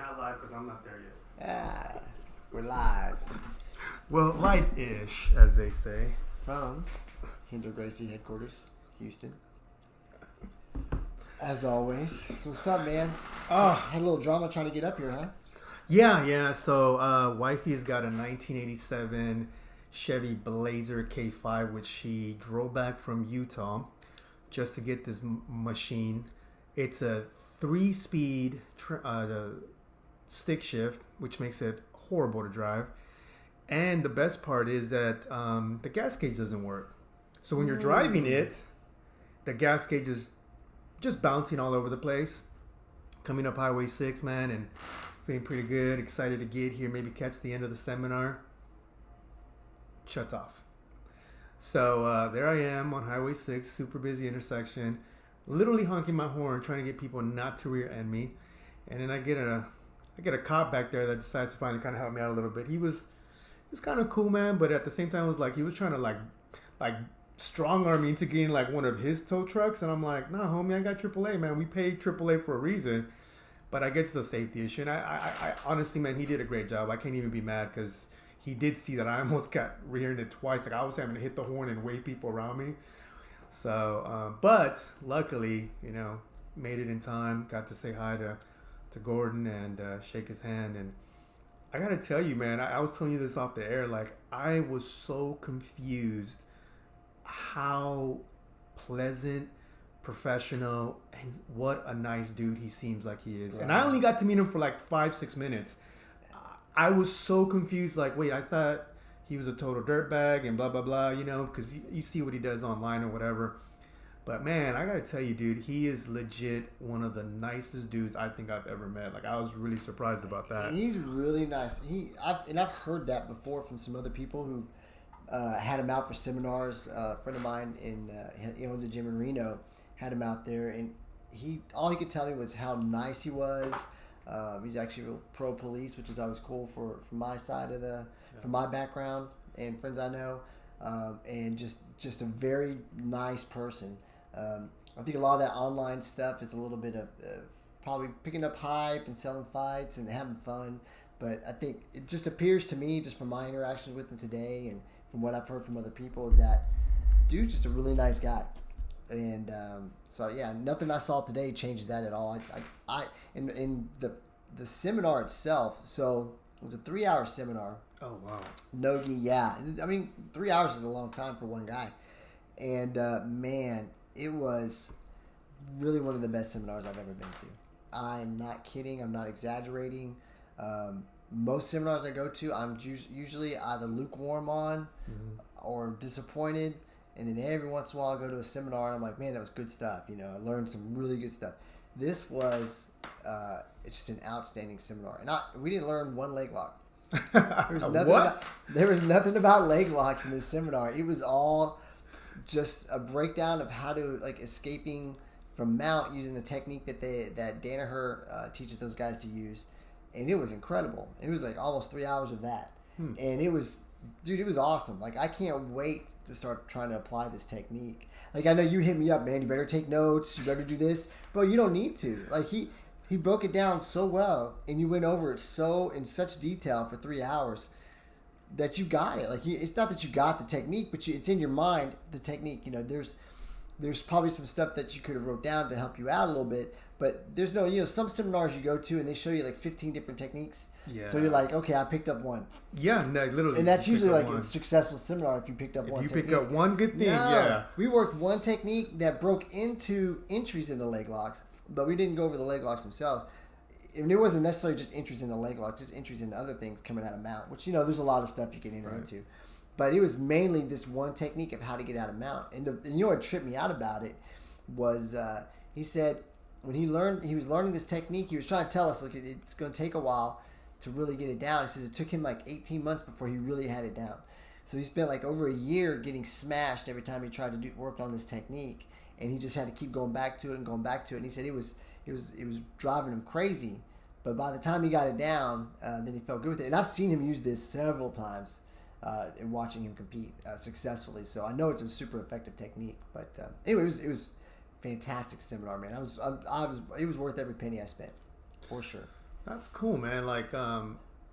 not live because I'm not there yet. Ah, we're live Well, live-ish, as they say. from Renzo Gracie headquarters, Houston. As always. So what's up, man? Had a little drama trying to get up here, huh? Yeah. So, wifey's got a 1987 Chevy Blazer K5, which she drove back from Utah just to get this machine. It's a 3-speed stick shift, which makes it horrible to drive. And the best part is that the gas gauge doesn't work. So when you're driving it, the gas gauge is just bouncing all over the place. Coming up Highway 6, man, and feeling pretty good. Excited to get here, maybe catch the end of the seminar. Shuts off. So there I am on Highway 6, super busy intersection, literally honking my horn, trying to get people not to rear end me. And then I get a cop back there that decides to finally kind of help me out a little bit. He was kind of cool, man, but at the same time, it was like he was trying to like strong arm me into getting like one of his tow trucks, and I'm like, nah, homie, I got AAA, man. We paid AAA for a reason. But I guess it's a safety issue, and I honestly, man, he did a great job. I can't even be mad because he did see that I almost got rear-ended twice. Like I was having to hit the horn and wave people around me. So, but luckily, made it in time. Got to say hi to Gordon and shake his hand. And I gotta tell you, man, I was telling you this off the air. Like I was so confused how pleasant, professional, and what a nice dude he seems like he is. Right. And I only got to meet him for like 5-6 minutes. I was so confused. Like, wait, I thought he was a total dirtbag and blah, blah, blah, because you see what he does online or whatever. But, man, I got to tell you, dude, he is legit one of the nicest dudes I think I've ever met. Like, I was really surprised about that. He's really nice. I've heard that before from some other people who've had him out for seminars. A friend of mine he owns a gym in Reno, had him out there, and all he could tell me was how nice he was. He's actually pro police, which is always cool for my side of from my background and friends I know, and just a very nice person. I think a lot of that online stuff is a little bit of probably picking up hype and selling fights and having fun, but I think it just appears to me, just from my interactions with him today and from what I've heard from other people, is that dude's just a really nice guy. And so yeah, nothing I saw today changes that at all. In the seminar itself, so it was a 3-hour seminar. Oh wow. Nogi, yeah. I mean, 3 hours is a long time for one guy. And man, it was really one of the best seminars I've ever been to. I'm not kidding. I'm not exaggerating. Most seminars I go to, I'm usually either lukewarm on or disappointed. And then every once in a while I go to a seminar and I'm like, man, that was good stuff. I learned some really good stuff. This was it's just an outstanding seminar. And we didn't learn one leg lock. There was nothing about leg locks in this seminar. It was all just a breakdown of how to escaping from mount using the technique that Danaher teaches those guys to use. And it was incredible. It was like almost 3 hours of that. And it was... Dude, it was awesome. Like, I can't wait to start trying to apply this technique. Like, I know you hit me up, man. You better take notes. You better do this. Bro, you don't need to. Like, he broke it down so well, and you went over it in such detail for 3 hours that you got it. Like, it's not that you got the technique, but it's in your mind, the technique. There's probably some stuff that you could have wrote down to help you out a little bit, but there's no, some seminars you go to, and they show you, 15 different techniques. Yeah. So you're like, okay, I picked up one. Yeah, no, literally. And that's usually a successful seminar if you picked up one technique. If you pick up one good thing, yeah. We worked one technique that broke into entries into leg locks, but we didn't go over the leg locks themselves. And it wasn't necessarily just entries into leg locks, just entries into other things coming out of mount, which, there's a lot of stuff you can enter into. But it was mainly this one technique of how to get out of mount. And what tripped me out about it was he said when he was learning this technique, he was trying to tell us, look, it's going to take a while to really get it down. He says it took him 18 months before he really had it down. So he spent over a year getting smashed every time he tried to work on this technique, and he just had to keep going back to it and going back to it. And he said it was driving him crazy, but by the time he got it down, then he felt good with it. And I've seen him use this several times in watching him compete successfully. So I know it's a super effective technique. But anyway, it was fantastic seminar, man. It was worth every penny I spent, for sure. That's cool, man. Like,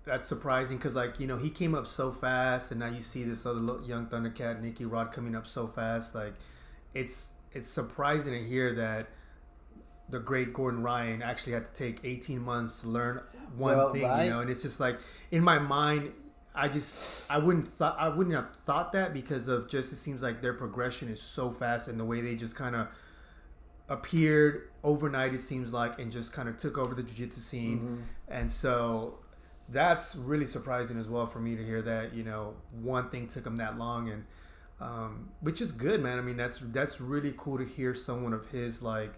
that's surprising because, like, he came up so fast, and now you see this other young Thundercat, Nicky Rod, coming up so fast. Like, it's surprising to hear that the great Gordon Ryan actually had to take 18 months to learn one thing, right? and it's just like in my mind, I wouldn't have thought that because of just it seems like their progression is so fast and the way they just kind of appeared overnight, it seems like, and just kind of took over the jiu-jitsu scene. And so that's really surprising as well for me to hear that one thing took them that long, and which is good, man. I mean, that's really cool to hear someone of his like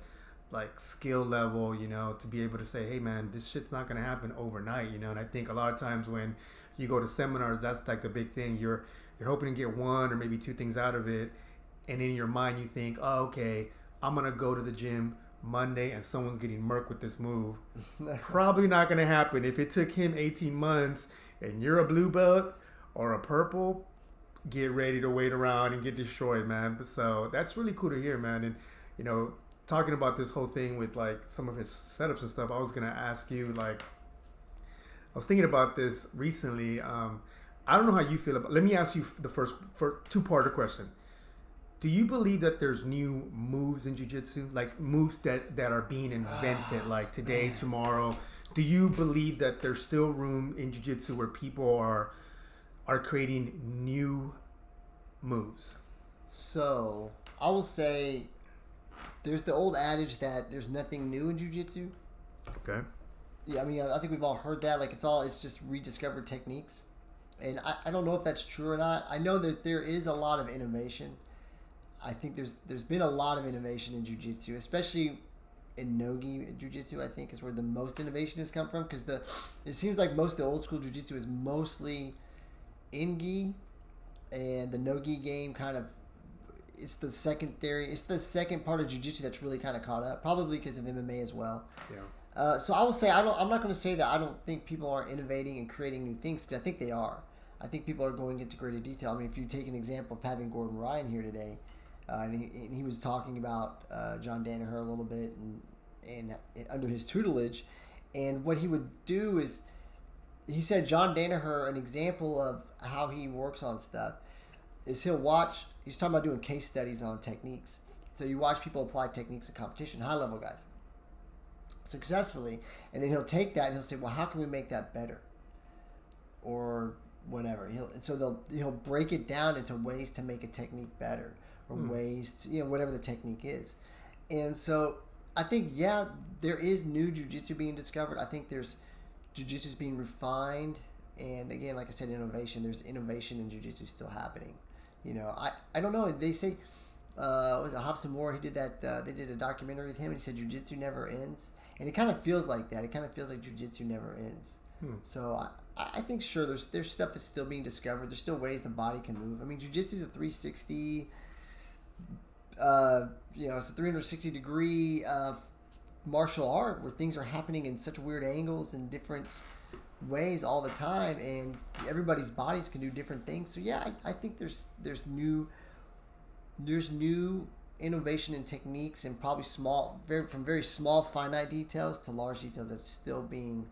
skill level, to be able to say, hey man, this shit's not gonna happen overnight, and I think a lot of times when you go to seminars, that's like the big thing. You're hoping to get one or maybe two things out of it, and in your mind you think, oh, okay, I'm gonna go to the gym Monday and someone's getting murked with this move. Probably not gonna happen. If it took him 18 months and you're a blue belt or a purple, get ready to wait around and get destroyed, man. So that's really cool to hear, man. And talking about this whole thing with like some of his setups and stuff, I was gonna ask you, like, I was thinking about this recently. I don't know how you feel about. Let me ask you the first two-parter question. Do you believe that there's new moves in jiu-jitsu, like moves that are being invented, like today, tomorrow? Do you believe that there's still room in jiu-jitsu where people are creating new moves? So I will say, there's the old adage that there's nothing new in jiu-jitsu. Okay. Yeah, I mean, I think we've all heard that. Like, it's just rediscovered techniques. And I don't know if that's true or not. I know that there is a lot of innovation. I think there's been a lot of innovation in jiu-jitsu, especially in no-gi jiu-jitsu, I think, is where the most innovation has come from. Because it seems like most of the old school jiu-jitsu is mostly in-gi, and the no-gi game kind of, it's the second part of jiu-jitsu that's really kind of caught up, probably because of MMA as well. Yeah. So I will say, I'm not going to say that I don't think people are innovating and creating new things, because I think they are. I think people are going into greater detail. I mean, if you take an example of having Gordon Ryan here today, and he was talking about John Danaher a little bit and under his tutelage, and what he would do is, he said John Danaher, an example of how he works on stuff, is he's talking about doing case studies on techniques. So you watch people apply techniques in competition, high level guys, successfully, and then he'll take that and he'll say, well, how can we make that better, or whatever. He'll break it down into ways to make a technique better, or ways to, whatever the technique is. And so I think, yeah, there is new jiu-jitsu being discovered. I think there's jiu-jitsu being refined, and again, like I said, innovation. There's innovation in jiu-jitsu still happening. I don't know. They say, was it Hobson Moore? He did that. They did a documentary with him, and he said jiu-jitsu never ends, and it kind of feels like that. It kind of feels like jiu-jitsu never ends. So I think, sure, there's stuff that's still being discovered. There's still ways the body can move. I mean, jiu-jitsu is a 360. It's a 360 degree martial art where things are happening in such weird angles and different ways all the time, and everybody's bodies can do different things. So yeah, I think there's new innovation in techniques, and probably from very small finite details to large details that's still being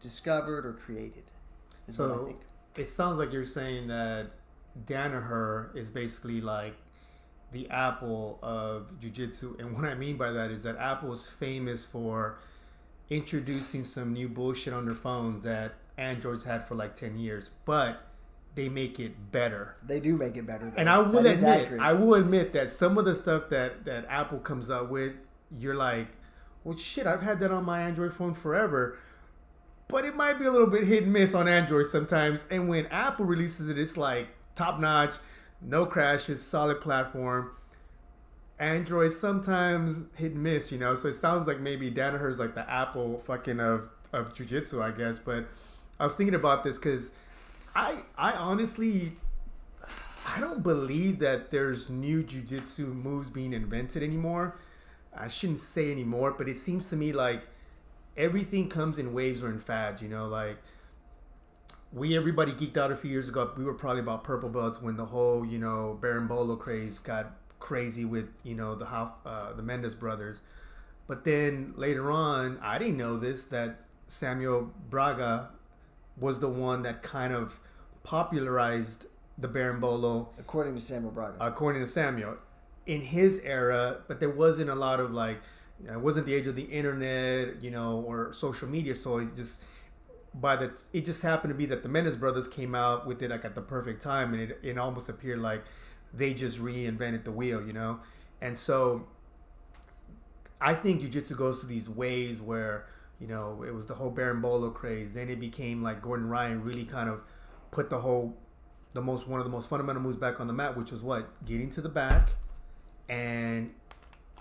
discovered or created. So what I think. It sounds like you're saying that Danaher is basically like the Apple of jiu-jitsu, and what I mean by that is that Apple is famous for introducing some new bullshit on their phones that Androids had for like 10 years, but they make it better. They do make it better, though. And I will admit that some of the stuff that Apple comes up with, you're like, well, shit, I've had that on my Android phone forever, but it might be a little bit hit and miss on Android sometimes. And when Apple releases it, it's like top notch, no crashes, solid platform. Android sometimes hit and miss, So it sounds like maybe Danaher's like the Apple fucking of jiu-jitsu, I guess. But I was thinking about this because I honestly, I don't believe that there's new jiu-jitsu moves being invented anymore. I shouldn't say anymore, but it seems to me like everything comes in waves or in fads, Like everybody geeked out a few years ago. We were probably about purple belts when the whole, Berimbolo craze got crazy with, the Mendes brothers. But then later on, I didn't know this, that Samuel Braga was the one that kind of popularized the berimbolo. According to Samuel Braga. According to Samuel. In his era, but there wasn't a lot of like, it wasn't the age of the internet, or social media. So it just happened to be that the Menace brothers came out with it like at the perfect time, and it almost appeared like they just reinvented the wheel, And so I think jiu-jitsu goes through these waves where, it was the whole berimbolo craze. Then it became like Gordon Ryan really kind of put one of the most fundamental moves back on the mat, which was what? Getting to the back. And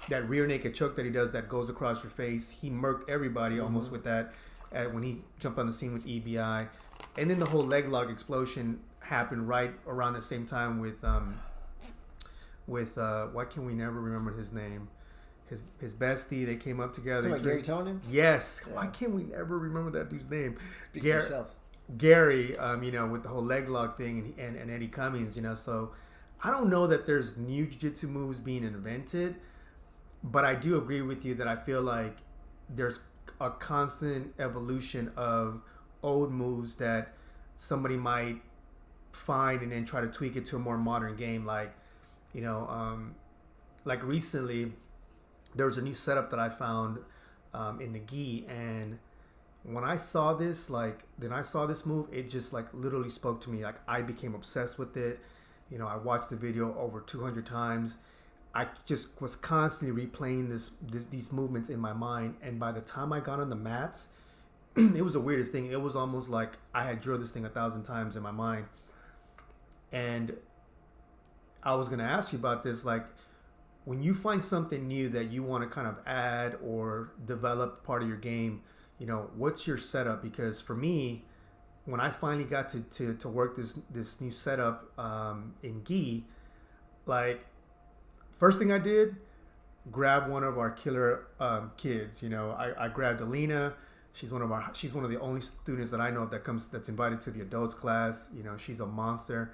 that rear naked choke that he does that goes across your face, he murked everybody almost with that when he jumped on the scene with EBI. And then the whole leg lock explosion happened right around the same time with why can we never remember his name? His bestie, they came up together. Gary Tonin? Yes. Yeah. Why can't we never remember that dude's name? Speak for yourself. Gary, with the whole leg lock thing and Eddie Cummings, so I don't know that there's new jiu-jitsu moves being invented, but I do agree with you that I feel like there's a constant evolution of old moves that somebody might find and then try to tweak it to a more modern game. Like, like recently, there was a new setup that I found in the gi, and when I saw this, move, it just like literally spoke to me. Like I became obsessed with it. I watched the video over 200 times. I just was constantly replaying these movements in my mind. And by the time I got on the mats, it was the weirdest thing. It was almost like I had drilled this thing 1,000 times in my mind. And I was going to ask you about this. Like, when you find something new that you want to kind of add or develop part of your game, what's your setup? Because for me, when I finally got to work this new setup in gi, like first thing I did, grab one of our killer kids. I grabbed Alina. She's one of the only students that I know that's invited to the adults class. She's a monster,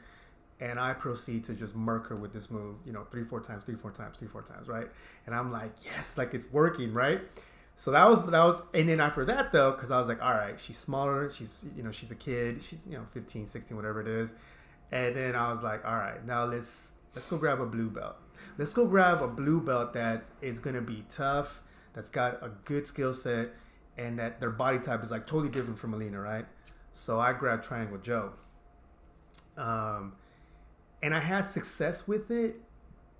and I proceed to just murk her with this move. 3-4 times, right? And I'm like, yes, like it's working, right? So that was, and then after that though, because I was like, all right, she's smaller, she's a kid, she's 15, 16, whatever it is, and then I was like, all right, now let's go grab a blue belt. Let's go grab a blue belt that is gonna be tough, that's got a good skill set, and that their body type is like totally different from Alina, right? So I grabbed Triangle Joe, and I had success with it,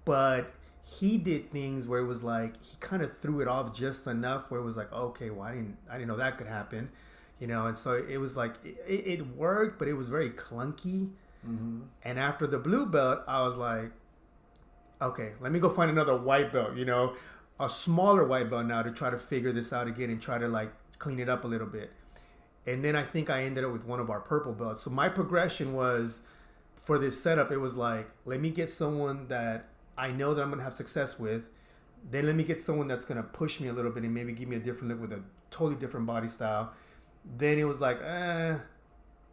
but he did things where it was like he kind of threw it off just enough where it was like, okay, well, I didn't know that could happen, and so it was like it worked, but it was very clunky. Mm-hmm. And after the blue belt, I was like, okay, let me go find another white belt, a smaller white belt now, to try to figure this out again and try to like clean it up a little bit. And then I think I ended up with one of our purple belts. So my progression was, for this setup, it was like, let me get someone that I know that I'm going to have success with. Then let me get someone that's going to push me a little bit and maybe give me a different look with a totally different body style. Then it was like,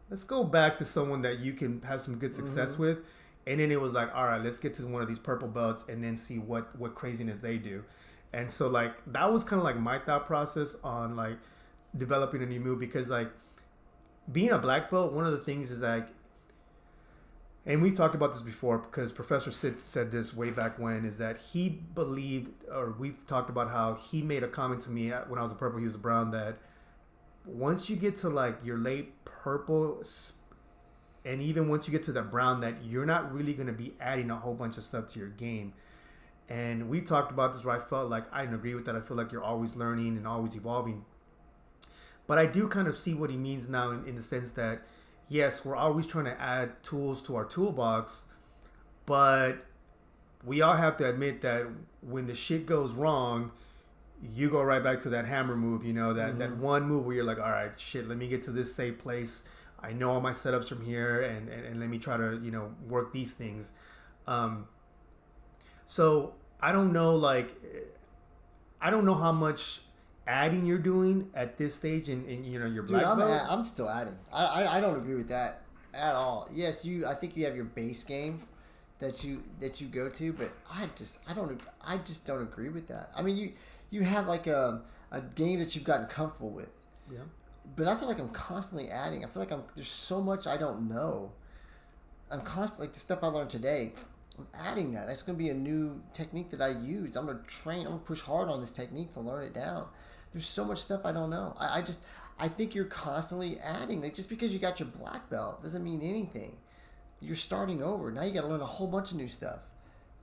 let's go back to someone that you can have some good success with. And then it was like, all right, let's get to one of these purple belts and then see what craziness they do. And so like, that was kind of like my thought process on like developing a new move, because like being a black belt, one of the things is like, and we've talked about this before because Professor Sid said this way back when, is that he believed, or we've talked about how he made a comment to me when I was a purple, he was a brown, that once you get to like your late purple, and even once you get to that brown, that you're not really going to be adding a whole bunch of stuff to your game. And we talked about this where I felt like I didn't agree with that. I feel like you're always learning and always evolving. But I do kind of see what he means now in the sense that, yes, we're always trying to add tools to our toolbox, but we all have to admit that when the shit goes wrong, you go right back to that hammer move, that one move where you're like, all right, shit, let me get to this safe place. I know all my setups from here, and let me try to, work these things. So I don't know, I don't know how much adding you're doing at this stage in your black belt. I'm still adding. I don't agree with that at all. Yes, I think you have your base game that you go to, but I just don't agree with that. I mean, you have like a game that you've gotten comfortable with. Yeah. but I feel like I'm constantly adding. I feel like there's so much I don't know. I'm constantly, like the stuff I learned today, I'm adding that. That's going to be a new technique that I use. I'm going to train, I'm going to push hard on this technique to learn it down. There's so much stuff I don't know. I think you're constantly adding. Like, just because you got your black belt doesn't mean anything. You're starting over. Now you got to learn a whole bunch of new stuff,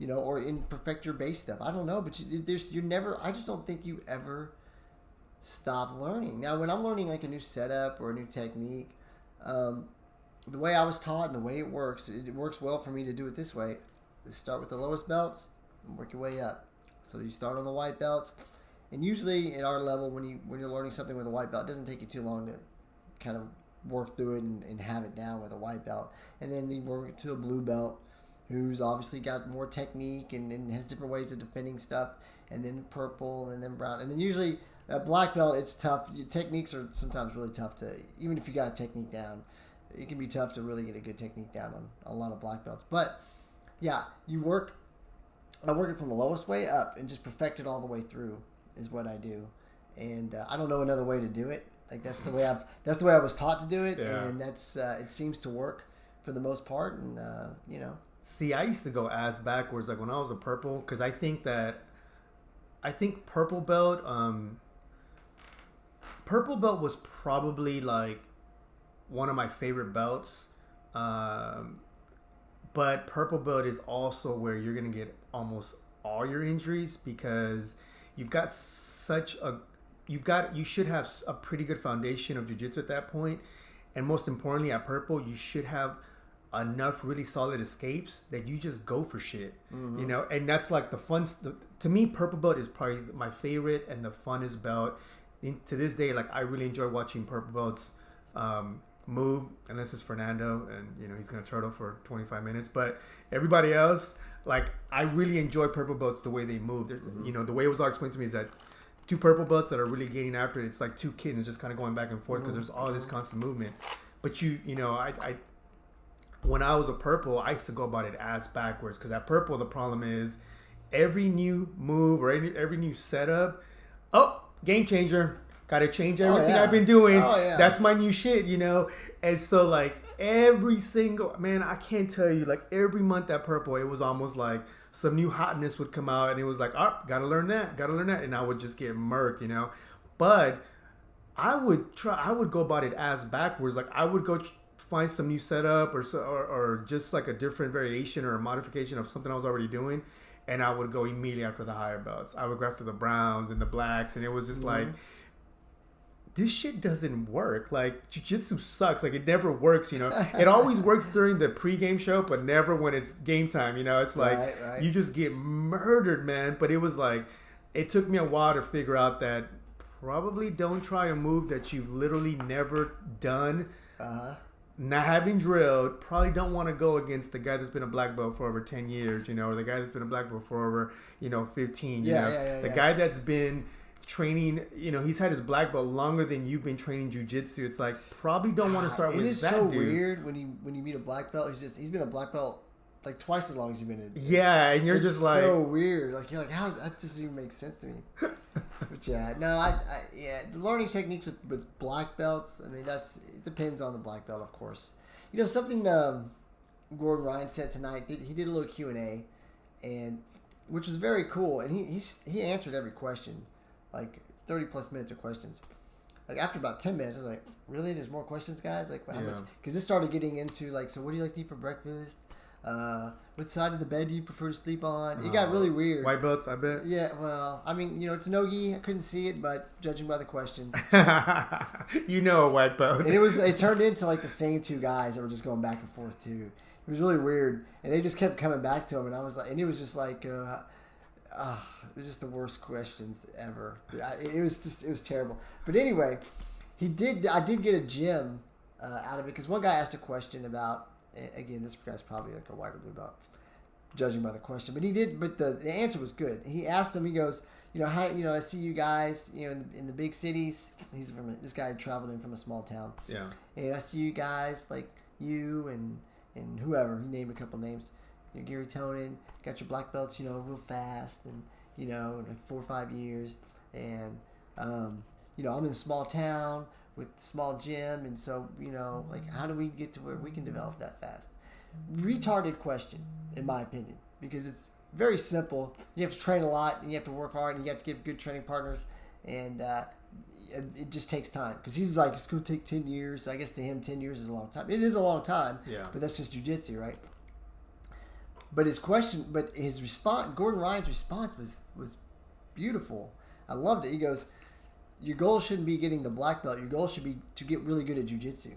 or perfect your base stuff. I don't know, but you're never, I just don't think you ever stop learning. Now, when I'm learning like a new setup or a new technique, the way I was taught and the way it works well for me to do it this way. Start with the lowest belts and work your way up. So you start on the white belts, and usually at our level, when you're learning something with a white belt, it doesn't take you too long to kind of work through it and have it down with a white belt. And then you work to a blue belt, who's obviously got more technique and has different ways of defending stuff. And then purple, and then brown, and then usually at black belt, it's tough. Your techniques are sometimes really tough to, even if you got a technique down, it can be tough to really get a good technique down on a lot of black belts. But yeah, I work it from the lowest way up and just perfect it all the way through is what I do. And I don't know another way to do it. Like that's the way I was taught to do it, and that's it seems to work for the most part. And See, I used to go ass backwards like when I was a purple, because I think purple belt was probably like one of my favorite belts. But purple belt is also where you're going to get almost all your injuries, because you should have a pretty good foundation of jiu-jitsu at that point. And most importantly, at purple, you should have enough really solid escapes that you just go for shit, and that's like the fun. To me, purple belt is probably my favorite and the funnest belt. To this day, like I really enjoy watching purple belts move, unless it's Fernando, and he's gonna turtle for 25 minutes. But everybody else, like I really enjoy purple belts the way they move. There's, the way it was all explained to me is that two purple belts that are really getting after it. It's like two kittens just kind of going back and forth because there's all this constant movement. But I when I was a purple, I used to go about it ass backwards, because at purple the problem is every new move or every new setup, game changer. Got to change everything I've been doing. That's my new shit, And so, like, every single... Man, I can't tell you. Like, every month at Purple, it was almost like some new hotness would come out. And it was like, gotta learn that. And I would just get murked, But I would go about it ass backwards. Like, I would go find some new setup or just, like, a different variation or a modification of something I was already doing. And I would go immediately after the higher belts. I would go after the browns and the blacks. And it was just like... This shit doesn't work. Like, jiu-jitsu sucks. Like, it never works, It always works during the pregame show, but never when it's game time, It's like, you just get murdered, man. But it was like, it took me a while to figure out that probably don't try a move that you've literally never done. Not having drilled, probably don't want to go against the guy that's been a black belt for over 10 years, or the guy that's been a black belt for over, 15, The guy that's been... training, he's had his black belt longer than you've been training jiu-jitsu. It's like, probably don't want to start with that dude. It is so weird when you meet a black belt. He's been a black belt like twice as long as you've been in. Yeah, and you're just like, so weird. Like, you're like, how that doesn't even make sense to me. But yeah, no, learning techniques with black belts. I mean, it depends on the black belt, of course. Something Gordon Ryan said tonight. He did a little Q&A, and which was very cool. And he answered every question. Like 30 plus minutes of questions. Like after about 10 minutes, I was like, really? There's more questions, guys? Like, how much? Because this started getting into like, so what do you like to eat for breakfast? What side of the bed do you prefer to sleep on? It got really weird. White belts, I bet. Yeah, well, I mean, it's nogi. I couldn't see it, but judging by the questions. A white belt. And it turned into like the same two guys that were just going back and forth too. It was really weird. And they just kept coming back to him, and I was like, and it was just like, it was just the worst questions ever. It was terrible. But anyway, I did get a gem out of it, because one guy asked a question about, again, this guy's probably like a white or blue belt, judging by the question. But the answer was good. He asked him, he goes, how, I see you guys, in the big cities. This guy had traveled in from a small town. Yeah. And I see you guys, like you and whoever. He named a couple names. Gary Tonin, got your black belts, real fast, and in like 4 or 5 years, and I'm in a small town with small gym, and so like how do we get to where we can develop that fast? Retarded question, in my opinion, because it's very simple. You have to train a lot, and you have to work hard, and you have to get good training partners, and it just takes time. Because he was like, it's going to take 10 years. I guess to him, 10 years is a long time. It is a long time, but that's just jiu-jitsu, right? But his response, Gordon Ryan's response was beautiful. I loved it. He goes, your goal shouldn't be getting the black belt. Your goal should be to get really good at jiu-jitsu.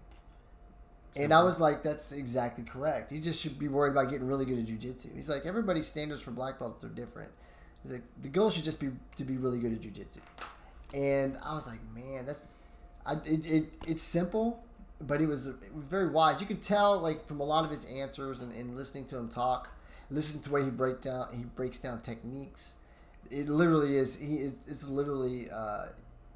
And I was like, that's exactly correct. You just should be worried about getting really good at jiu-jitsu. He's like, everybody's standards for black belts are different. He's like, the goal should just be to be really good at jiu-jitsu. And I was like, man, it's simple, but it was very wise. You could tell, like, from a lot of his answers and listening to him talk, listening to the way he breaks down techniques. It literally is. It's literally.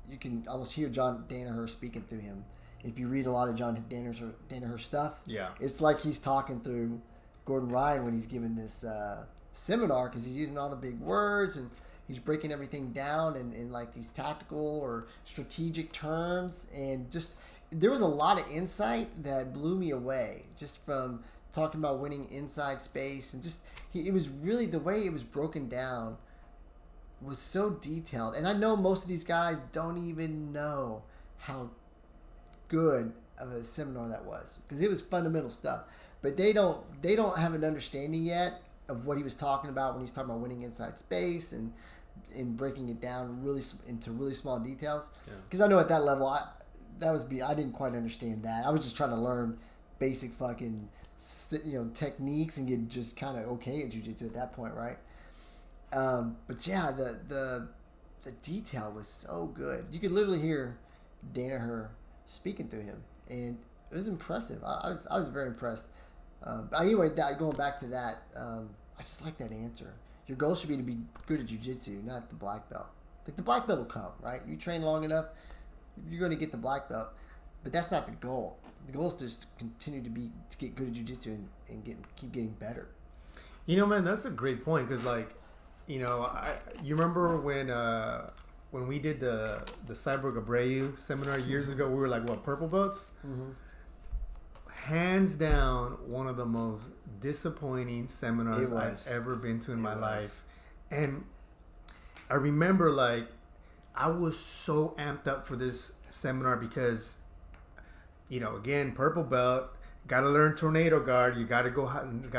You can almost hear John Danaher speaking through him. If you read a lot of John Danaher stuff, it's like he's talking through Gordon Ryan when he's giving this seminar, because he's using all the big words and he's breaking everything down in like these tactical or strategic terms, and just there was a lot of insight that blew me away just from talking about winning inside space, and just it was really the way it was broken down was so detailed. And I know most of these guys don't even know how good of a seminar that was, because it was fundamental stuff, but they don't have an understanding yet of what he was talking about when he's talking about winning inside space and breaking it down really into really small details. Because I know at that level I didn't quite understand that. I was just trying to learn basic fucking techniques and get just kind of okay at jiu-jitsu at that point, right? But yeah, the detail was so good. You could literally hear Danaher speaking through him, and it was impressive. I was very impressed. Anyway, going back to that, I just like that answer. Your goal should be to be good at jiu-jitsu, not the black belt. Like, the black belt will come, right? You train long enough, you're going to get the black belt, but that's not the goal. The goal is to just continue to get good at jiu-jitsu and keep getting better. Man, that's a great point, because you remember when we did the Cyborg Abreu seminar years ago, we were like, what, purple belts? Mm-hmm. Hands down, one of the most disappointing seminars I've ever been to in my life. And I remember, I was so amped up for this seminar because, again, purple belt, got to learn tornado guard. You got to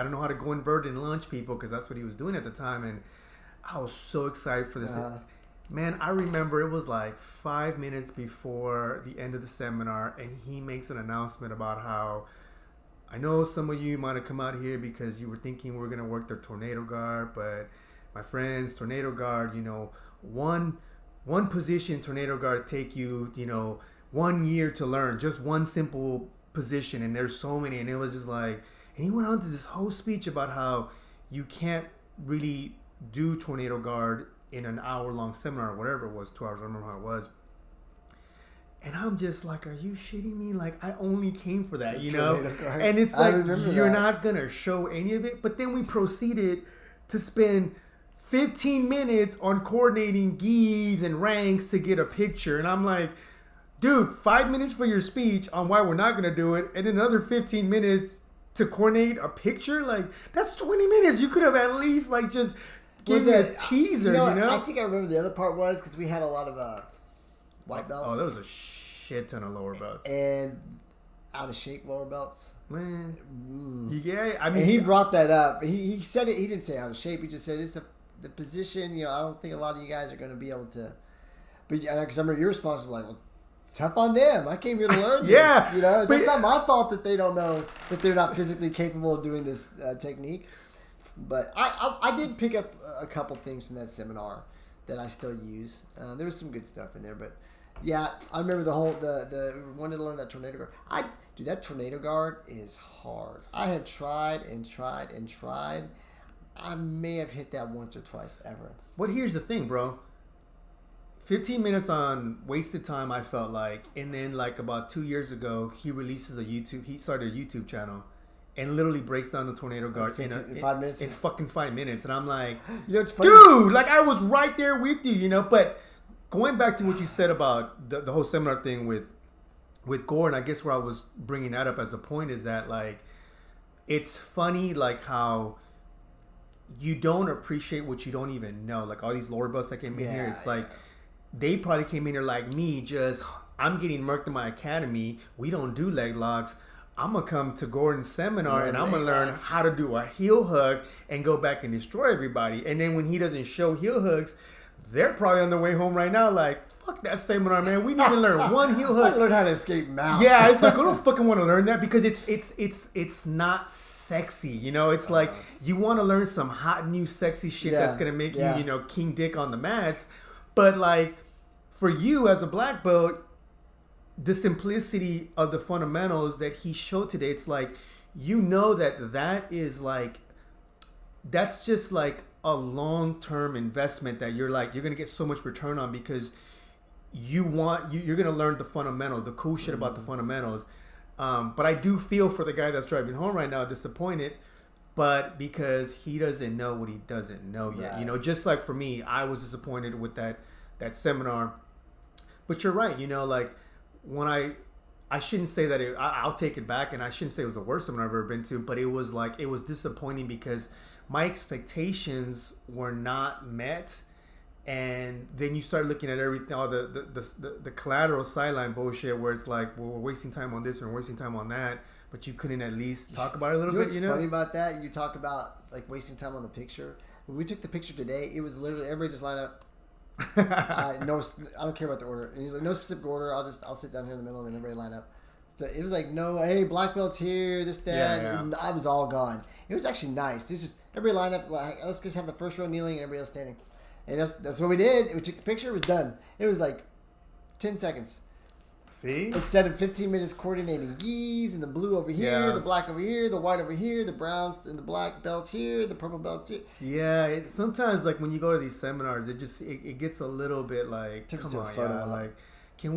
know how to go invert and lunge people, because that's what he was doing at the time. And I was so excited for this. Man, I remember it was like 5 minutes before the end of the seminar, and he makes an announcement about how, I know some of you might have come out here because you were thinking we were going to work the tornado guard, but my friends, tornado guard, one position tornado guard take you, 1 year to learn, just one simple position, and there's so many. And it was just like, and he went on to this whole speech about how you can't really do tornado guard in an hour-long seminar or whatever it was, 2 hours, I don't remember how it was. And I'm just like, are you shitting me? Like, I only came for that, And it's like, you're not going to show any of it. But then we proceeded to spend 15 minutes on coordinating gis and ranks to get a picture. And I'm like, dude, 5 minutes for your speech on why we're not going to do it, and another 15 minutes to coordinate a picture? Like, that's 20 minutes. You could have at least, just give me a teaser, I think I remember the other part was because we had a lot of white belts. Oh, there was a shit ton of lower belts. And out of shape lower belts. Man. Yeah, I mean. And he brought that up. He said it. He didn't say out of shape. He just said it's the position. I don't think a lot of you guys are going to be able to. But because I remember your response was like, well, tough on them. I came here to learn yeah. This. It's not my fault that they don't know, that they're not physically capable of doing this technique. But I did pick up a couple things from that seminar that I still use. There was some good stuff in there, but yeah, I remember the wanted to learn that tornado guard. That tornado guard is hard. I have tried and tried and tried. I may have hit that once or twice ever. But here's the thing, bro. 15 minutes on wasted time, I felt like, and then about 2 years ago, he started a YouTube channel. And literally breaks down the tornado guard in 5 minutes. In fucking 5 minutes, and I'm like, it's funny. Dude, I was right there with you, But going back to what you said about the whole seminar thing with with Gordon, I guess where I was bringing that up as a point is that like it's funny like how you don't appreciate what you don't even know. Like all these lower belts that came in here, it's like they probably came in here like me, just I'm getting murked in my academy. We don't do leg locks. I'm gonna come to Gordon's seminar and I'm gonna learn how to do a heel hook and go back and destroy everybody. And then when he doesn't show heel hooks, they're probably on their way home right now like, fuck that seminar, man. We need to learn one heel hook. I learn how to escape mount. Yeah, it's like I don't fucking want to learn that because it's not sexy, you know. It's like you want to learn some hot new sexy shit that's gonna make you king dick on the mats. But like for you as a black belt, the simplicity of the fundamentals that he showed today, it's like you know that is like that's just like a long-term investment that you're gonna get so much return on because you're gonna learn the fundamentals, the cool shit about the fundamentals. But I do feel for the guy that's driving home right now, disappointed, but because he doesn't know what he doesn't know yet. You know, just like for me, I was disappointed with that seminar. But you're right, you know, like when I shouldn't say that I'll take it back, and I shouldn't say it was the worst seminar I've ever been to, but it was disappointing because my expectations were not met. And then you start looking at everything, all the collateral sideline bullshit where it's like, well, we're wasting time on this and we're wasting time on that, but you couldn't at least talk about it a little bit, you know? What's funny about that? You talk about like wasting time on the picture. When we took the picture today, it was literally everybody just lined up. I don't care about the order. And he's like, no specific order. I'll sit down here in the middle and then everybody line up. So it was like, no, hey, black belts here, this, that. Yeah. And I was all gone. It was actually nice. It was just everybody lined up. Like, let's just have the first row kneeling and everybody else standing. And that's what we did. We took the picture. It was done. It was like 10 seconds. See? Instead of 15 minutes coordinating geese and the blue over here, the black over here, the white over here, the browns and the black belts here, the purple belts here. Yeah, sometimes like when you go to these seminars, it gets a little bit like, come on, yeah, like can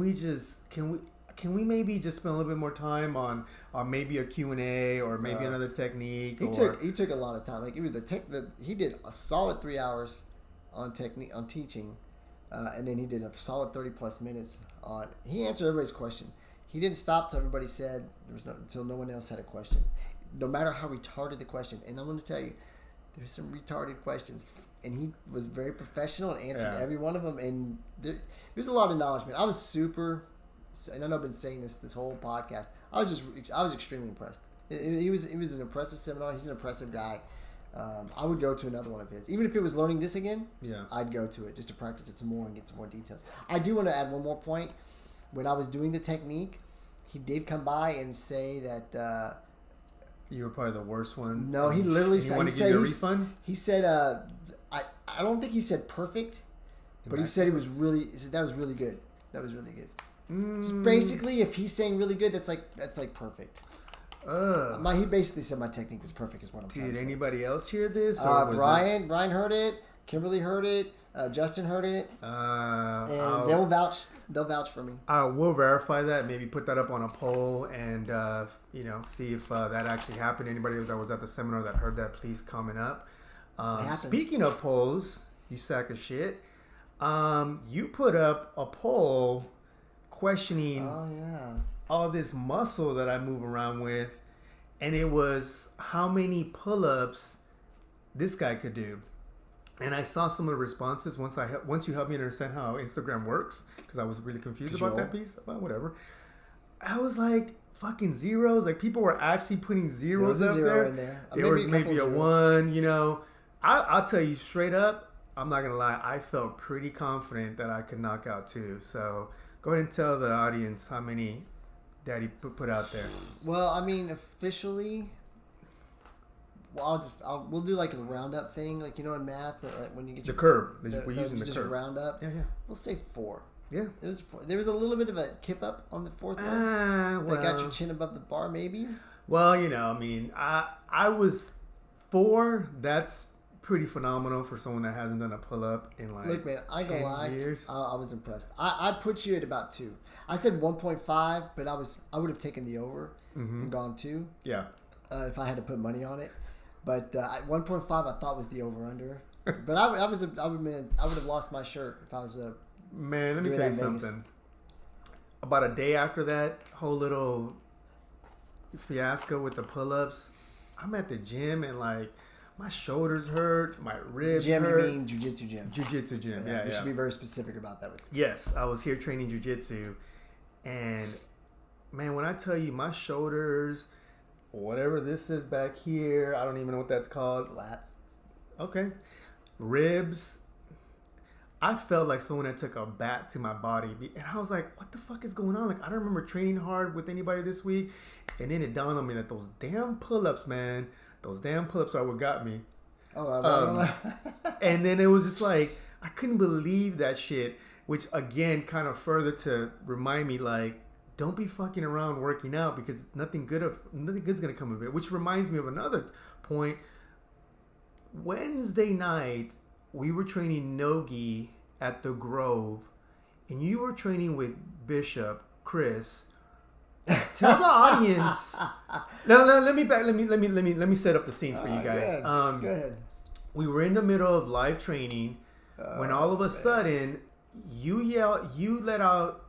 we maybe just spend a little bit more time on maybe a Q&A or maybe another technique? He took a lot of time. Like it was he did a solid 3 hours on technique on teaching. And then he did a solid 30 plus minutes on. He answered everybody's question. He didn't stop till everybody said until no one else had a question. No matter how retarded the question, and I'm going to tell you, there's some retarded questions, and he was very professional and answered every one of them. And there's a lot of knowledge, man. I was super, and I know I've been saying this whole podcast. I was extremely impressed. He was an impressive seminar. He's an impressive guy. I would go to another one of his. Even if it was learning this again, I'd go to it just to practice it some more and get some more details. I do want to add one more point. When I was doing the technique, he did come by and say that... you were probably the worst one. No, he literally said... You want to give you a refund? He said... I don't think he said perfect, but he said it was really... He said that was really good. That was really good. So basically, if he's saying really good, that's like perfect. He basically said my technique was perfect. Is what I'm trying to say. Did anybody else hear this? Brian heard it. Kimberly heard it. Justin heard it. And they'll vouch. They'll vouch for me. We'll verify that. Maybe put that up on a poll and see if that actually happened. Anybody that was at the seminar that heard that, please comment up. Speaking of polls, you sack of shit. You put up a poll questioning. Oh yeah. All this muscle that I move around with, and it was how many pull-ups this guy could do. And I saw some of the responses once you helped me understand how Instagram works, because I was really confused about that piece. Well, whatever. I was like fucking zeros. Like people were actually putting zeros up there. In there. There was maybe a one. You know, I'll tell you straight up. I'm not gonna lie. I felt pretty confident that I could knock out two. So go ahead and tell the audience how many Daddy put out there. Well, I mean, officially, we'll do like a roundup thing, like you know in math, but like when you get the curve, we're using the just curve. Round up. Yeah. We'll say 4. Yeah, it was 4. There was a little bit of a kip up on the 4th one. That got your chin above the bar, maybe. Well, you know, I mean, I was 4. That's pretty phenomenal for someone that hasn't done a pull up in like. Look, man, I ain't gonna lie. Years. I was impressed. I put you at about 2. I said 1.5, but I would have taken the over and gone 2. Yeah. If I had to put money on it, but 1.5 I thought was the over under. But I would have lost my shirt if I was Man, let me tell you something. about a day after that whole little fiasco with the pull-ups, I'm at the gym and like my shoulders hurt, my ribs gym, hurt. You mean jiu-jitsu gym? Jiu-jitsu gym, yeah. You should be very specific about that. Yes, I was here training jiu-jitsu, and man, when I tell you my shoulders, whatever this is back here, I don't even know what that's called. Lats. Okay. Ribs. I felt like someone had took a bat to my body. And I was like, what the fuck is going on? Like, I don't remember training hard with anybody this week. And then it dawned on me that those damn pull-ups, man, those damn pull-ups are what got me. And then it was just like, I couldn't believe that shit. Which, again, kind of further to remind me, like, don't be fucking around working out because nothing good's going to come of it. Which reminds me of another point. Wednesday night, we were training Nogi at the Grove, and you were training with Bishop Chris. Tell the audience. Let me set up the scene for you guys. Go ahead. We were in the middle of live training when all of a sudden you let out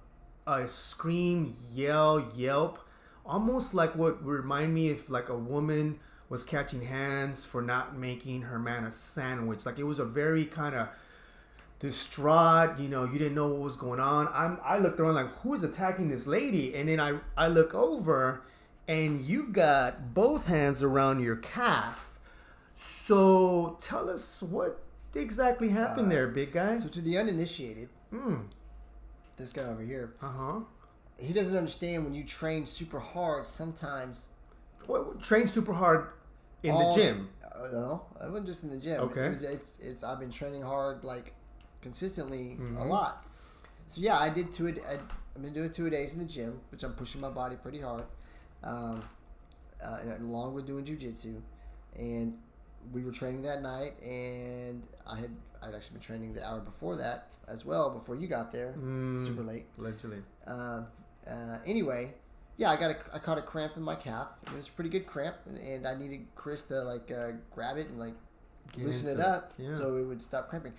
a scream, yelp, almost like what would remind me if like a woman was catching hands for not making her man a sandwich. Like it was a very kind of distraught, you didn't know what was going on. I looked around like, who is attacking this lady? And then I look over and you've got both hands around your calf. So tell us what exactly happened there, big guy. So to the uninitiated, this guy over here, he doesn't understand when you train super hard, sometimes... Well, train super hard in the gym. No, I wasn't just in the gym. Okay. It's I've been training hard like consistently a lot. So yeah, I've been doing 2 days in the gym, which I'm pushing my body pretty hard, along with doing jiu-jitsu. And we were training that night, and I'd actually been training the hour before that as well, before you got there, super late. Allegedly. Anyway. Yeah, I caught a cramp in my calf. It was a pretty good cramp, and I needed Chris to like grab it and like loosen it up so it would stop cramping.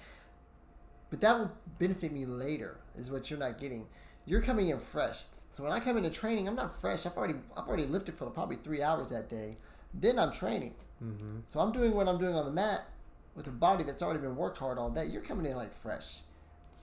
But that will benefit me later, is what you're not getting. You're coming in fresh. So when I come into training, I'm not fresh. I've already lifted for probably 3 hours that day. Then I'm training. Mm-hmm. So I'm doing what I'm doing on the mat with a body that's already been worked hard all day. You're coming in like fresh.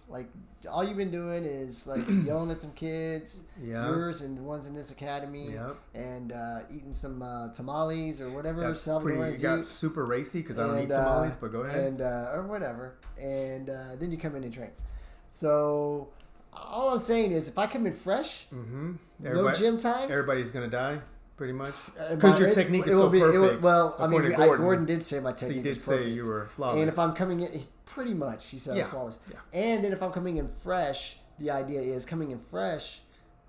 Like, all you've been doing is, like, yelling at some kids, yours and the ones in this academy, and eating some tamales or whatever. That's pretty, you got super racy because I don't eat tamales, but go ahead. And, or whatever. And then you come in and train. So, all I'm saying is, if I come in fresh, no gym time. Everybody's going to die, pretty much. Because your technique is so perfect. Gordon did say my technique was perfect. So he did say you were flawless. And if I'm coming in... Pretty much, he said I was flawless. Yeah. And then if I'm coming in fresh, the idea is coming in fresh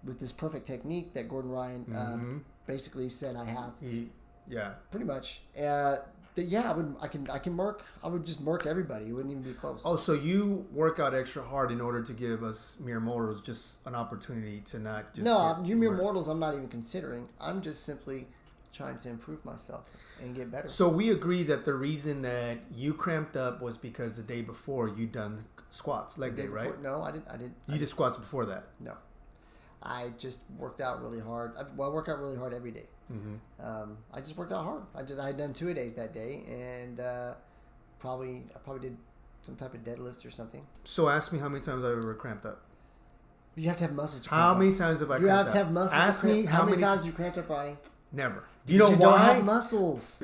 with this perfect technique that Gordon Ryan basically said I have. Pretty much. I would just murk everybody. It wouldn't even be close. Oh, so you work out extra hard in order to give us mere mortals just an opportunity to not just... No, you mere mortals I'm not even considering. I'm just simply trying to improve myself and get better. So we agree that the reason that you cramped up was because the day before you done squats, leg day, right? No, I didn't. You did squats before that? No. I just worked out really hard. I work out really hard every day. Mm-hmm. I just worked out hard. I had done 2 days that day, and I probably did some type of deadlifts or something. So ask me how many times I've ever cramped up. You have to have muscles to cramp up. How many times have I cramped up? You have to have muscles. Ask me how many times you cramped up, Ronnie? Never. Do you know why? Don't have muscles.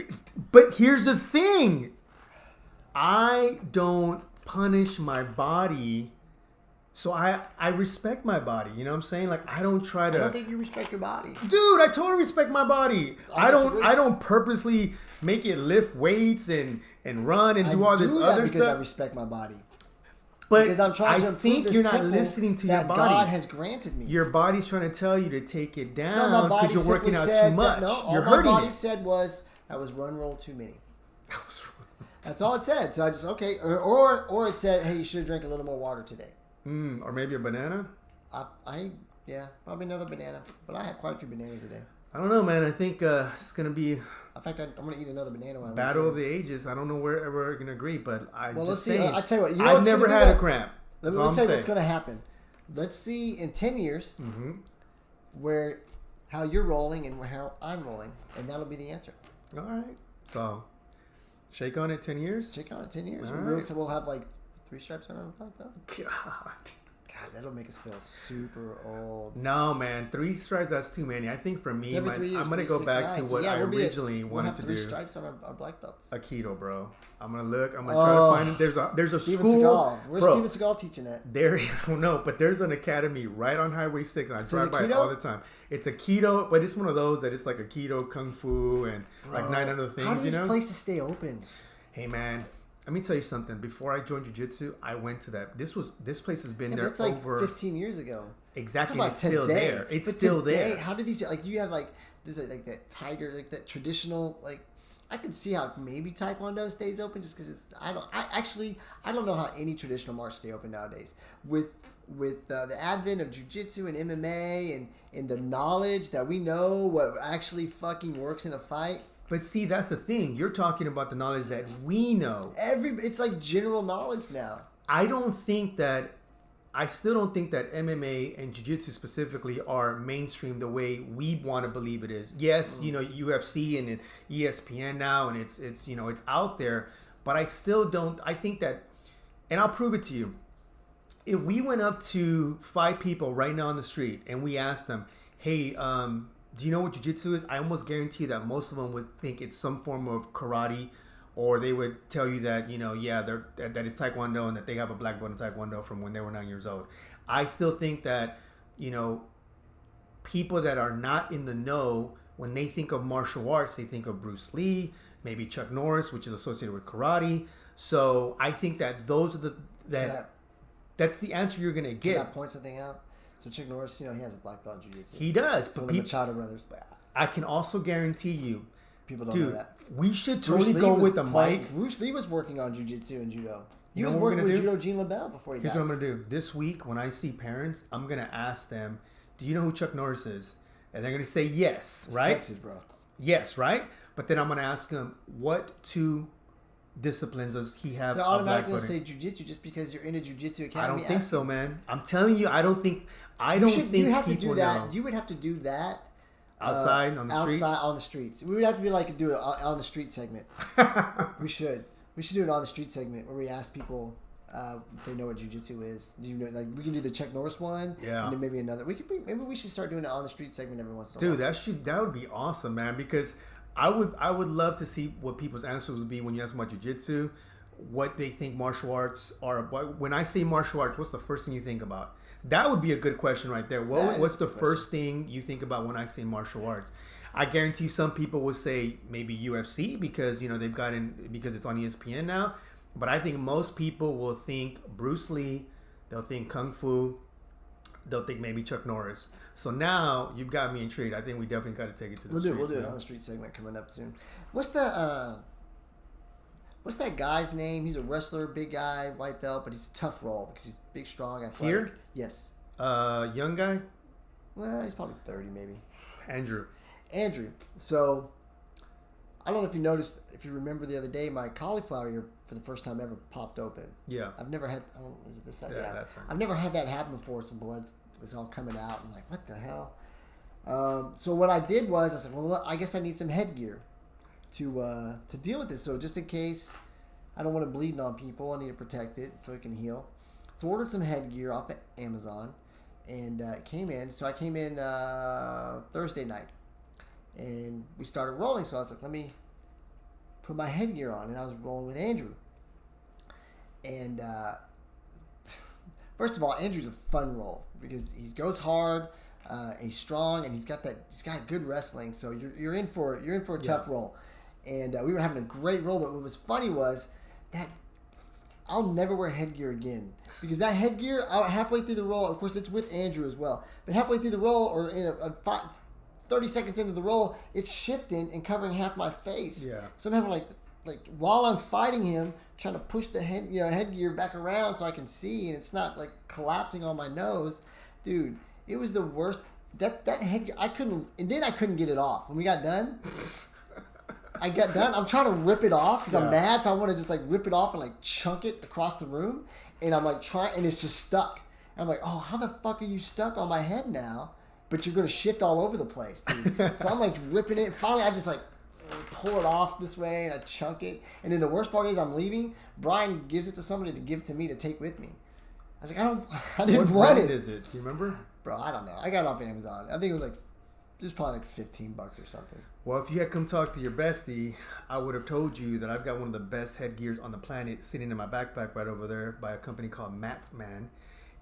But here's the thing. I don't punish my body. So I respect my body. You know what I'm saying? Like, I don't try to... I don't think you respect your body. Dude, I totally respect my body. I don't purposely make it lift weights and run and do all this other stuff. Because I respect my body. But because I'm trying to improve this you're not listening to your body. God has granted me. Your body's trying to tell you to take it down because you're working out too much. You're hurting it. All my body said was, that was one roll too many. That's all it said. So I just, okay. Or it said, hey, you should have drank a little more water today. Or maybe a banana? Probably another banana. But I had quite a few bananas today. I don't know, man. I think it's going to be... In fact, I'm going to eat another banana. Battle of the ages. I don't know where we're going to agree, but let's see. I tell you what. I've never had a cramp. Let me tell you what's going to happen. let's see in 10 years Mm-hmm. how you're rolling and how I'm rolling, and that'll be the answer. All right. So, shake on it 10 years? Check on it 10 years. All We'll, right. we'll have like 3 stripes on our black belt. God. God, that'll make us feel super old. No, man. 3 stripes, that's too many. I think for me, It's every 3 years, I'm going to go 36 back to nights. what Yeah, I we'll be originally we'll wanted have to 3 do. stripes on our black belts. A keto, bro. I'm going to look. I'm going to try to find it. There's a Steven school. Seagal. Where's Bro, Steven Seagal teaching at? There, I don't know, but there's an academy right on Highway 6, and I drive it by it keto? all the time. It's a keto, but it's one of those that it's like a keto kung fu and like 9 other things, How do you these know? places stay open? Hey, man, let me tell you something. Before I joined jiu-jitsu, I went to that. This place has been there That's like over 15 years ago. exactly. Talk And it's still there. It's But still today, there. How do these like? Do you have like there's like that tiger, like that traditional like? I could see how maybe Taekwondo stays open just because it's. I don't know how any traditional martial stay open nowadays. With the advent of jiu-jitsu and MMA and the knowledge that we know what actually fucking works in a fight. But see, that's the thing. You're talking about the knowledge that we know. It's like general knowledge now. I still don't think that MMA and jiu-jitsu specifically are mainstream the way we want to believe it is. Yes, you know, UFC and ESPN now, and it's it's out there, but I still don't. I think that, and I'll prove it to you. If we went up to 5 people right now on the street and we asked them, "Hey, do you know what jiu-jitsu is?" I almost guarantee that most of them would think it's some form of karate. Or they would tell you that, that it's Taekwondo and that they have a black belt in Taekwondo from when they were 9 years old. I still think that, people that are not in the know, when they think of martial arts, they think of Bruce Lee, maybe Chuck Norris, which is associated with karate. So I think that those are that's the answer you're going to Can I get. point something out? So Chuck Norris, he has a black belt in jiu-jitsu. He does. One But of the Machado brothers. I can also guarantee you, People don't know dude, that. we should Bruce totally Lee go was with the playing- mic. Bruce Lee was working on jiu-jitsu and judo. He You was know what we're working gonna with do? Judo Gene LaBelle before he Here's died. what I'm going to do. This week, when I see parents, I'm going to ask them, do you know who Chuck Norris is? And they're going to say yes, It's right? Texas, bro. Yes, right? But then I'm going to ask them, what 2 disciplines does he have They're a black automatically belt going to in? say jiu-jitsu just because you're in a jiu-jitsu I academy. don't think so, man. I'm telling you, I don't think You have to people do that. know. You would have to do that Outside, on the streets? Outside on the streets. We would have to do it on the street segment. We should do an on the street segment where we ask people if they know what jiu-jitsu is. Do you know? Like we can do the Chuck Norris one. Yeah. And then maybe another. Maybe we should start doing an on the street segment every once in a while. Dude, that would be awesome, man, because I would love to see what people's answers would be when you ask them about jiu-jitsu, what they think martial arts are. When I say martial arts, what's the first thing you think about? That would be a good question right there. What's the first thing you think about when I say martial arts? I guarantee some people will say maybe UFC because they've because it's on ESPN now. But I think most people will think Bruce Lee, they'll think Kung Fu, they'll think maybe Chuck Norris. So now you've got me intrigued. I think we definitely got to take it to the streets. We'll do it man. on the street segment coming up soon. What's that guy's name? He's a wrestler, big guy, white belt, but he's a tough roll because he's big, strong, athletic. Here? Yes. Young guy? Well, he's probably 30 maybe. Andrew. So, I don't know if you noticed, if you remember the other day, my cauliflower ear for the first time ever popped open. Yeah. I've never had, is it this side? Yeah, that's right. I've never had that happen before. Some blood was all coming out. I'm like, what the hell? So what I did was, I said, well, I guess I need some headgear to deal with this. So just in case I don't want to bleed on people, I need to protect it so it can heal. So I ordered some headgear off of Amazon, and it came in. So I came in Thursday night, and we started rolling. So I was like, let me put my headgear on, and I was rolling with Andrew. And first of all, Andrew's a fun roll because he goes hard, he's strong, and he's got good wrestling. So you're in for a tough roll. And we were having a great roll. But what was funny was that I'll never wear headgear again because that headgear halfway through the roll, of course it's with Andrew as well, but halfway through the roll or in 30 seconds into the roll, it's shifting and covering half my face. Yeah. So I'm having like while I'm fighting him, trying to push the headgear back around so I can see and it's not like collapsing on my nose. Dude, it was the worst. That headgear, I couldn't get it off. When we got done, I'm trying to rip it off because I'm mad, so I want to just like rip it off and like chunk it across the room. And I'm like trying, and it's just stuck. I'm like, oh, how the fuck are you stuck on my head now? But you're going to shift all over the place, dude. So I'm like ripping it. Finally, I just like pull it off this way and I chunk it. And then the worst part is I'm leaving. Brian gives it to somebody to give to me to take with me. I was like, I didn't want it. What brand is it? Do you remember? Bro, I don't know. I got it off Amazon. I think it was like, just probably like $15 or something. Well, if you had come talk to your bestie, I would have told you that I've got one of the best headgears on the planet sitting in my backpack right over there by a company called Man.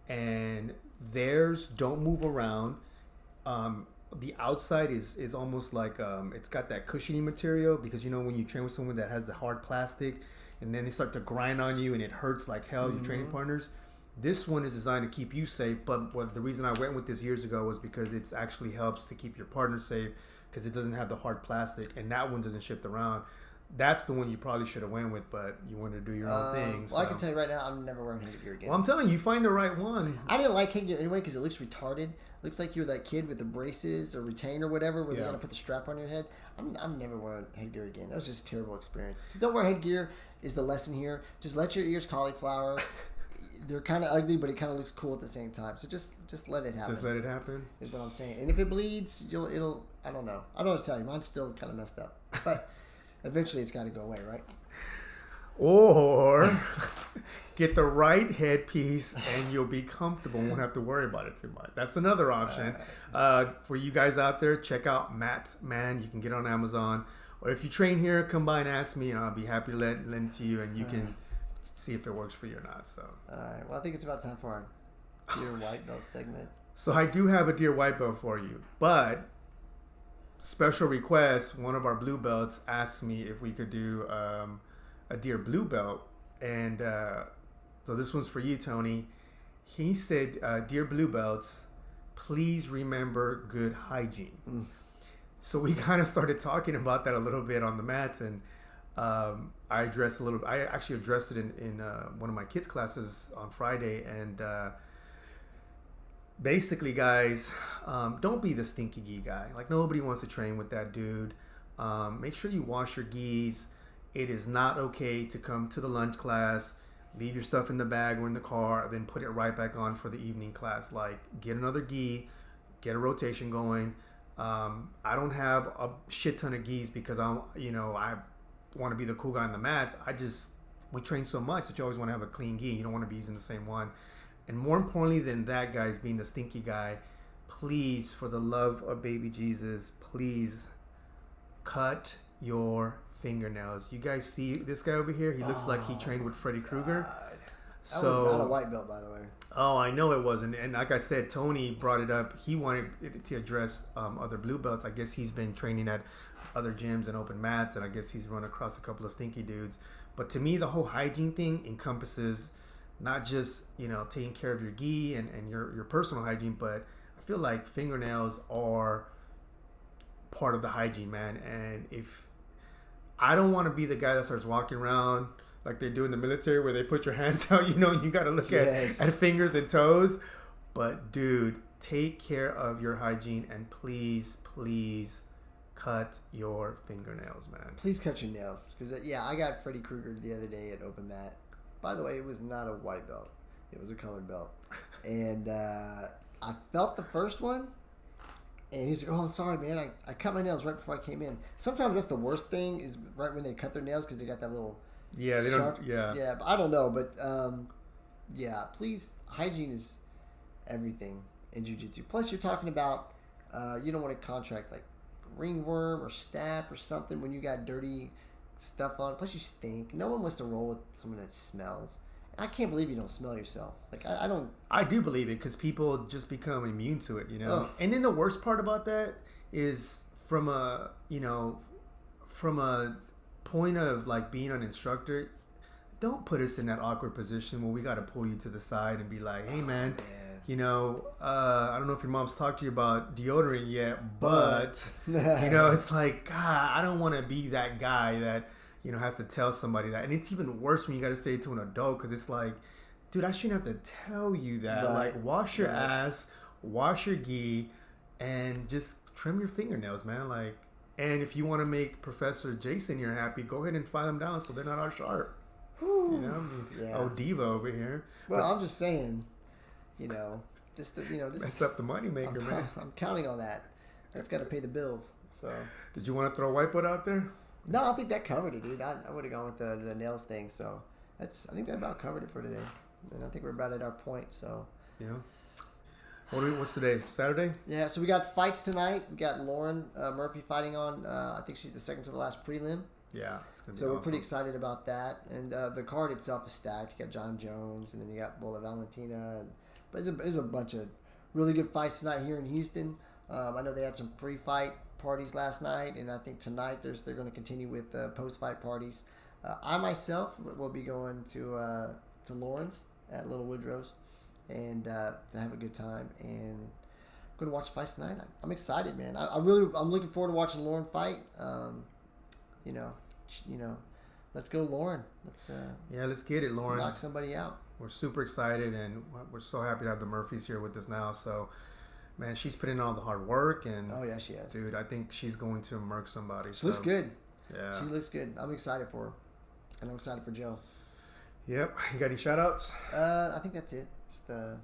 And theirs don't move around. The outside is almost like it's got that cushiony material because you know when you train with someone that has the hard plastic and then they start to grind on you and it hurts like hell, your training partners. This one is designed to keep you safe, but the reason I went with this years ago was because it actually helps to keep your partner safe because it doesn't have the hard plastic and that one doesn't shift around. That's the one you probably should have went with, but you wanted to do your own thing. Well, I can tell you right now, I'm never wearing headgear again. Well, I'm telling you, find the right one. I didn't like headgear anyway because it looks retarded. Looks like you're that kid with the braces or retain or whatever where they got to put the strap on your head. I'm never wearing headgear again. That was just a terrible experience. So don't wear headgear is the lesson here. Just let your ears cauliflower. They're kind of ugly, but it kind of looks cool at the same time. So just let it happen. Just let it happen? Is what I'm saying. And if it bleeds, it'll I don't know. I don't know what to tell you. Mine's still kind of messed up. But eventually it's got to go away, right? Or get the right headpiece and you'll be comfortable and won't have to worry about it too much. That's another option. For you guys out there, check out Man. You can get it on Amazon. Or if you train here, come by and ask me and I'll be happy to lend it to you and you can see if it works for you or not. So. All right. Well, I think it's about time for our Dear White Belt segment. So I do have a Dear White Belt for you, but special request, one of our blue belts asked me if we could do a Dear Blue Belt. And so this one's for you, Tony. He said, Dear Blue Belts, please remember good hygiene. So we kind of started talking about that a little bit on the mats, and I actually addressed it in one of my kids' classes on Friday, and basically, guys, don't be the stinky gi guy. Like, nobody wants to train with that dude. Make sure you wash your gis. It is not okay to come to the lunch class, leave your stuff in the bag or in the car, then put it right back on for the evening class. Like, get another gi, get a rotation going. I don't have a shit ton of gis because I want to be the cool guy on the mats. We train so much that you always want to have a clean gi. You don't want to be using the same one. And more importantly than that, guys, being the stinky guy, please, for the love of baby Jesus, please cut your fingernails. You guys see this guy over here? He looks like he trained with Freddy Krueger. That was not a white belt, by the way. Oh, I know it wasn't. And like I said, Tony brought it up. He wanted it to address other blue belts. I guess he's been training at other gyms and open mats, and I guess he's run across a couple of stinky dudes. But to me, the whole hygiene thing encompasses not just, taking care of your gi and your personal hygiene, but I feel like fingernails are part of the hygiene, man. And if I don't want to be the guy that starts walking around like they do in the military where they put your hands out, you got to look at fingers and toes. But dude, take care of your hygiene and please cut your fingernails, man. Please cut your nails. Because, I got Freddy Krueger the other day at open mat. By the way, it was not a white belt. It was a colored belt. And I felt the first one. And he's like, oh, I'm sorry, man. I cut my nails right before I came in. Sometimes that's the worst thing is right when they cut their nails because they got that little sharp. Yeah, but I don't know. But, please, hygiene is everything in jiu-jitsu. Plus, you're talking about you don't want to contract like ringworm or staph or something when you got dirty stuff on. Plus, you stink. No one wants to roll with someone that smells. I can't believe you don't smell yourself. Like, I don't. I do believe it because people just become immune to it, Ugh. And then the worst part about that is from a point of like being an instructor, don't put us in that awkward position where we got to pull you to the side and be like, hey, man. I don't know if your mom's talked to you about deodorant yet, but, it's like, God, I don't want to be that guy that, has to tell somebody that. And it's even worse when you got to say it to an adult because it's like, dude, I shouldn't have to tell you that. Right. Like, wash your ass, wash your gi, and just trim your fingernails, man. Like, and if you want to make Professor Jason here happy, go ahead and file them down so they're not all sharp. Oh, diva over here. Well, I'm just saying. This Mess up the money maker, man. I'm counting on that. That's got to pay the bills. So. Did you want to throw whitewood out there? No, I think that covered it, dude. I would have gone with the nails thing. So I think that about covered it for today. And I think we're about at our point. So. Yeah. What's today? Saturday? Yeah. So we got fights tonight. We got Lauren Murphy fighting on. I think she's the second to the last prelim. Yeah. It's gonna be So awesome. we're pretty excited about that. And the card itself is stacked. You got John Jones, and then you got Bola Valentina. But there's a bunch of really good fights tonight here in Houston. I know they had some pre-fight parties last night, and I think tonight they're going to continue with post-fight parties. I myself will be going to Lawrence at Little Woodrow's and to have a good time. And I'm going to watch fights tonight. I'm excited, man. I'm looking forward to watching Lauren fight. Let's go, Lauren. Let's get it, Lauren. Knock somebody out. We're super excited, and we're so happy to have the Murphys here with us now. So, man, she's put in all the hard work, and oh yeah, she has. Dude, I think she's going to murk somebody. She looks good. Yeah, she looks good. I'm excited for her, and I'm excited for Joe. Yep. You got any shout outs? I think that's it. Just that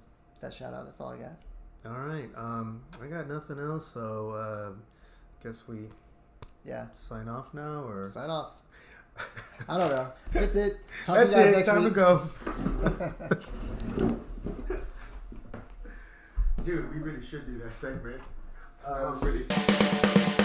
shout out. That's all I got. All right. I got nothing else. So, guess we sign off now, or sign off. I don't know. That's it. Talk That's to you guys it. next Time week. to go. Dude, we really should do that segment. All right,